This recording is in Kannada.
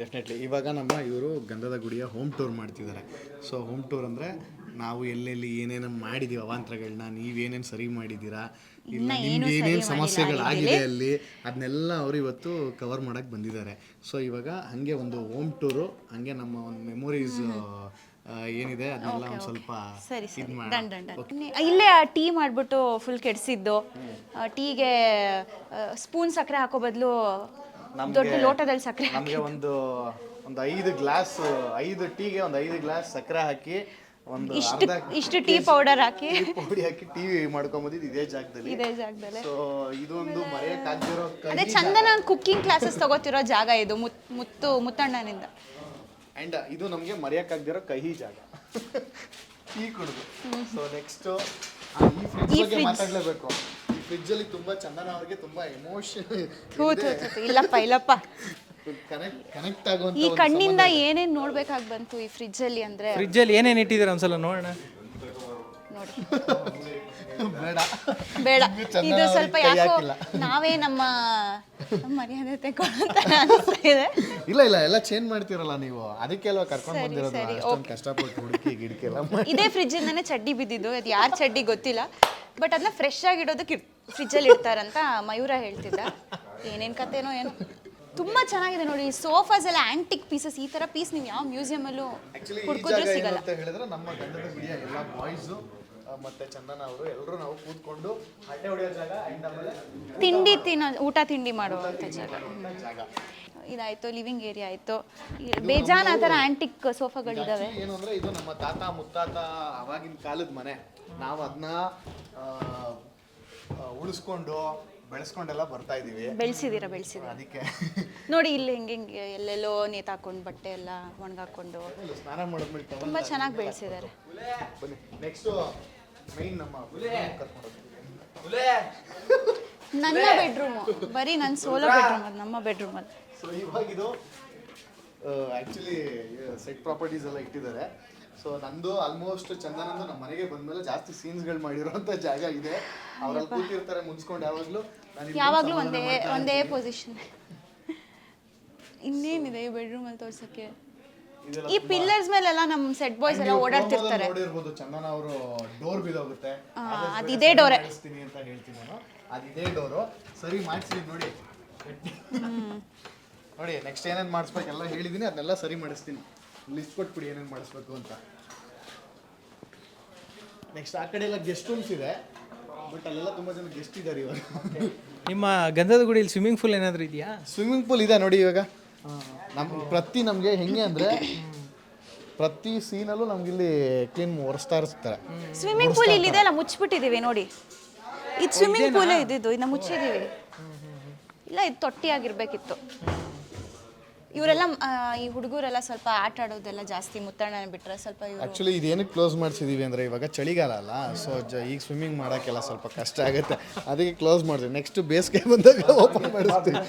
ಡೆಫಿನೆಟ್ಲಿ. ಇವಾಗ ನಮ್ಮ ಇವರು ಗಂಧದ ಗುಡಿಯ ಹೋಮ್ ಟೂರ್ ಮಾಡ್ತಿದ್ದಾರೆ. ಸೊ ಹೋಮ್ ಟೂರ್ ಅಂದರೆ ನಾವು ಎಲ್ಲೆಲ್ಲಿ ಏನೇನು ಮಾಡಿದ್ದೀವಿ ಅವಾಂತರಗಳನ್ನ, ನೀವೇನೇನು ಸರಿ ಮಾಡಿದ್ದೀರಾ, ಇಲ್ಲ ನಿಮ್ಗೆ ಏನೇನು ಸಮಸ್ಯೆಗಳಾಗಿದೆ ಅಲ್ಲಿ, ಅದನ್ನೆಲ್ಲ ಅವರು ಇವತ್ತು ಕವರ್ ಮಾಡೋಕ್ಕೆ ಬಂದಿದ್ದಾರೆ. ಸೊ ಇವಾಗ ಹಾಗೆ ಒಂದು ಹೋಮ್ ಟೂರು, ಹಾಗೆ ನಮ್ಮ ಒಂದು ಮೆಮೊರೀಸ್ ಏನಿದೆ ಅದನ್ನೆಲ್ಲ ಒಂದು ಸ್ವಲ್ಪ ಇದು ಮಾಡಿ ಇಲ್ಲೇ ಟೀ ಮಾಡಿಬಿಟ್ಟು ಫುಲ್ ಕೆಡಿಸಿದ್ದು, ಟೀಗೆ ಸ್ಪೂನ್ ಸಕ್ಕರೆ ಹಾಕೋ ಬದಲು ದೊಡ್ಡ ಲೋಟದಲ್ಲಿ ಸಕ್ಕರೆ ನಮಗೆ ಒಂದು 5 ಟೀಗೆ ಒಂದು 5 ಗ್ಲಾಸ್ ಸಕ್ಕರೆ ಹಾಕಿ ಒಂದು ಇಷ್ಟು ಟೀ ಪೌಡರ್ ಹಾಕಿ ಟೀ ಮಾಡ್ಕೊಂಬಂದಿದ್ದು ಇದೇ ಜಾಗದಲ್ಲಿ. ಸೊ ಇದೊಂದು ಮರೆಯಕ್ಕಾಗ್ದಿರೋ ಅದೇ ಚಂದನ ಕುಕ್ಕಿಂಗ್ ಕ್ಲಾಸಸ್ ತಗೋತಿರೋ ಜಾಗ ಇದು, ಮುತ್ತಣ್ಣನಿಂದ. ಅಂಡ್ ಇದು ನಮಗೆ ಮರೆಯಕ್ಕಾಗ್ದಿರೋ ಕಹಿ ಜಾಗ, ಟೀ ಕುಡಿದು. ಸೊ ನೆಕ್ಸ್ಟ್ ಈ ಫ್ರಿಡ್ಜ್ ಬಗ್ಗೆ ಮಾತಾಡಲೇಬೇಕು. ಈ ಫ್ರಿಡ್ಜ್ ಅಲ್ಲಿ ತುಂಬಾ ಚಂದನ ಅವ್ರಿಗೆ ತುಂಬಾ ಎಮೋಷನ್ ಇಲ್ಲಪ್ಪ ಕನೆಕ್ಟ್ ಆಗುವಂತ ಈ ಕಣ್ಣಿಂದ ಏನೇನ್ ನೋಡ್ಬೇಕಾಗಿ ಬಂತು ಈ ಫ್ರಿಡ್ಜ್ ಅಲ್ಲಿ ಅಂದ್ರೆ. ಫ್ರಿಡ್ಜ್ ಅಲ್ಲಿ ಏನೇನು ಇಟ್ಟಿದ್ದೀರಾ ಒಂದ್ಸಲ ನೋಡೋಣ. ನೋಡಿ ಬೇಡ ಇದು ಸ್ವಲ್ಪ ಯಾಕೋ ನಾವೇ ನಮ್ಮ ಮರ್ಯಾದೆ ತಗೊಳ್ಳಂತ ಅನಿಸ್ತಾ ಇದೆ. ಇಲ್ಲ ಎಲ್ಲ ಚೇಂಜ್ ಮಾಡ್ತೀರಲ್ಲ ನೀವು, ಅದಕ್ಕೆಲ್ಲ ಕರ್ಕೊಂಡು ಬಂದಿರೋದು. ಅಷ್ಟೊಂದು ಕಷ್ಟಪಟ್ಟು ಹುಡುಕಿ ಗಿಡಕ್ಕೆಲ್ಲ ಇದೇ ಫ್ರಿಡ್ಜ್ ಇಂದಾನೆ ಚಡ್ಡಿ ಬಿದ್ದಿದ್ದು, ಅದು ಯಾರ ಚಡ್ಡಿ ಗೊತ್ತಿಲ್ಲ, ಬಟ್ ಅದನ್ನ ಫ್ರೆಶ್ ಆಗಿ ಇಡೋದಕ್ಕೆ ಫ್ರಿಡ್ಜ್ ಅಲ್ಲಿ ಇಡ್ತಾರಂತ ಮಯೂರ ಹೇಳ್ತಿದ್ದ. ಏನೇನ್ ಕತೆನೋ ಏನು, ತುಂಬಾ ಚೆನ್ನಾಗಿದೆ ನೋಡಿ. ಸೋಫಾಸ್ ಎಲ್ಲ ಆಂಟಿಕ್ ಪೀಸಸ್, ಈ ತರ ಪೀಸ್ ನೀವು ಯಾವ ಮ್ಯೂಸಿಯಂ ಅಲ್ಲೂ ಹುಡುಕಿದ್ರೂ ಸಿಗಲ್ಲ ಅಂತ ಹೇಳಿದ್ರೆ ನಮ್ಮ ಗಂಧದ ಗುಡಿಯ ಎಲ್ಲ ಬಾಯ್ಸ್ ಮತ್ತೆ ಚಂದನ ಅವರು ಎಲ್ಲರೂ ನಾವು ಕೂತ್ಕೊಂಡು ಅಡ್ಡೆ ಹೊಡೆಯೋ ಜಾಗ, ಊಟ ತಿಂಡಿ ಮಾಡುವಂತ ಜಾಗ. ಇದಾಯ್ತು, ಲಿವಿಂಗ್ ಏರಿಯಾ ಆಯ್ತು, ಬೇಜಾನ್ ಆ ಥರ ಆಂಟಿಕ್ ಸೋಫಾಗಳಿದಾವೆ. ಏನು ಅಂದ್ರೆ ಇದು ನಮ್ಮ ತಾತ ಮುತ್ತಾತ ಅವಾಗಿನ ಕಾಲದ ಮನೆ, ನಾವು ಅದನ್ನ ಉಳಿಸ್ಕೊಂಡು ಬೆಳೆಸ್ಕೊಂಡೆಲ್ಲ ಬರ್ತಾ ಇದೀವಿ. ಬೆಳೆಸಿದೀರ ಅದಕ್ಕೆ ನೋಡಿ ಇಲ್ಲಿ ಹಿಂಗೆ ಎಲ್ಲೆಲ್ಲೋ ನೇತಾಕೊಂಡು ಬಟ್ಟೆ ಎಲ್ಲ ಒಣಗಾಕೊಂಡು ಸ್ನಾನ ಮಾಡಿದ್ಮೇಲೆ ತುಂಬಾ ಚೆನ್ನಾಗಿ ಬೆಳೆಸಿದ್ದಾರೆ. ಬನ್ನಿ ನೆಕ್ಸ್ಟ್ ಮೈನ್ ನಮ್ಮ ನನ್ನ ಬೆಡ್ರೂಮ್, ಬರೀ ನನ್ನ ಸೋಲೋ ಬೆಡ್ರೂಮ್, ಅದು ನಮ್ಮ ಬೆಡ್ರೂಮ್ ಅಲ್ಲಿ. ಸೊ ಇವಾಗ ಇದು ಆ್ಯಕ್ಚುಲಿ ಸೆಟ್ ಪ್ರಾಪರ್ಟೀಸ್ ಎಲ್ಲ ಇಟ್ಟಿದ್ದಾರೆ. ಸೊ ನಂದು ಆಲ್ಮೋಸ್ಟ್ ಚಂದನಂದು ನಮ್ಮ ಮನೆಗೆ ಬಂದ್ಮೇಲೆ ಜಾಸ್ತಿ ಸೀನ್ಸ್ಗಳು ಮಾಡಿರೋಂಥ ಜಾಗ ಇದೆ. ಅವರಲ್ಲಿ ಕೂತಿರ್ತಾರೆ ಮುನ್ಸ್ಕೊಂಡು ಯಾವಾಗಲೂ ಒಂದೇ ಪೊಸಿಷನ್. ಇನ್ನೇನಿದೆ ಈ ಬೆಡ್ರೂಮ್ ಅಲ್ಲಿ ತೋರ್ಸಕ್ಕೆ? ಈ ಪಿಲ್ಲರ್ಸ್ ಮೇಲೆಲ್ಲ ನಮ್ಮ ಸೆಟ್ ಬಾಯ್ಸ್ ಎಲ್ಲ ಓಡಾಡ್ತಿರ್ತಾರೆ. ನೋಡಿರ್ಬೋದು ಚಂದನ ಅವರು ಡೋರ್ ಬಿದ್ದೋಗುತ್ತೆ, ಅದಿದೇ ಡೋರ್ ಅಂತ ಹೇಳ್ತೀನಿ ನಾನು. ಅದಿದೇ ಡೋರು ಸರಿ ಮಾಡಿಸ್ತೀನಿ ನೋಡಿ. ನೋಡಿ ನೆಕ್ಸ್ಟ್ ಏನೇನು ಮಾಡಿಸ್ಬೇಕು ಎಲ್ಲ ಹೇಳಿದ್ದೀನಿ, ಅದನ್ನೆಲ್ಲ ಸರಿ ಮಾಡಿಸ್ತೀನಿ. ಲಿಸ್ಟ್ ಕೊಟ್ಬಿಡಿ ಏನೇನು ಮಾಡಿಸ್ಬೇಕು ಅಂತ. ನೆಕ್ಸ್ಟ್ ಆ ಕಡೆ ಎಲ್ಲ ಗೆಸ್ಟ್ ರೂಮ್ಸ್ ಇದೆ, ಬಟ್ ಅಲ್ಲೆಲ್ಲ ತುಂಬ ಜನ ಗೆಸ್ಟ್ ಇದ್ದಾರೆ ಇವಾಗ. ನಿಮ್ಮ ಗಂಧದ ಗುಡಿಯಲ್ಲಿ ಸ್ವಿಮ್ಮಿಂಗ್ ಪೂಲ್ ಏನಾದರೂ ಇದೆಯಾ? ಸ್ವಿಮ್ಮಿಂಗ್ ಪೂಲ್ ಇದೆ ನೋಡಿ. ಇವಾಗ ನಮಗೆ ಹೆಂಗೆ ಅಂದರೆ ಪ್ರತಿ ಸೀನಲ್ಲೂ ನಮ್ಗಿಲ್ಲಿ ಕ್ಲೀನ್ ಒರೆಸ್ತಾ ಇರ್ತಾರೆ. ಸ್ವಿಮ್ಮಿಂಗ್ ಪೂಲ್ ಇಲ್ಲಿದೆ ಅಲ್ಲ, ಮುಚ್ಚಿಬಿಟ್ಟಿದ್ದೀವಿ ನೋಡಿ. ಇದು ಸ್ವಿಮ್ಮಿಂಗ್ ಪೂಲೇ ಇದ್ದಿದ್ದು, ಇದನ್ನ ಮುಚ್ಚಿದ್ದೀವಿ. ಇಲ್ಲ ಇದು ತೊಟ್ಟಿ ಆಗಿರ್ಬೇಕಿತ್ತು. ಇವರೆಲ್ಲ ಈ ಹುಡುಗರೆಲ್ಲ ಸ್ವಲ್ಪ ಆಟ ಆಡೋದೆಲ್ಲ ಜಾಸ್ತಿ, ಮುತ್ತಣ್ಣನ ಬಿಟ್ಟರೆ ಸ್ವಲ್ಪ. ಆ್ಯಕ್ಚುಲಿ ಇದೇನಕ್ಕೆ ಕ್ಲೋಸ್ ಮಾಡಿಸಿದ್ದೀವಿ ಅಂದರೆ ಇವಾಗ ಚಳಿಗಾಲ ಅಲ್ಲ, ಸೊ ಈಗ ಸ್ವಿಮ್ಮಿಂಗ್ ಮಾಡೋಕ್ಕೆಲ್ಲ ಸ್ವಲ್ಪ ಕಷ್ಟ ಆಗುತ್ತೆ, ಅದಕ್ಕೆ ಕ್ಲೋಸ್ ಮಾಡ್ತೀವಿ. ನೆಕ್ಸ್ಟ್ ಬೇಸಿಗೆ ಬಂದಾಗ ಓಪನ್ ಮಾಡಿಸ್ತೀವಿ.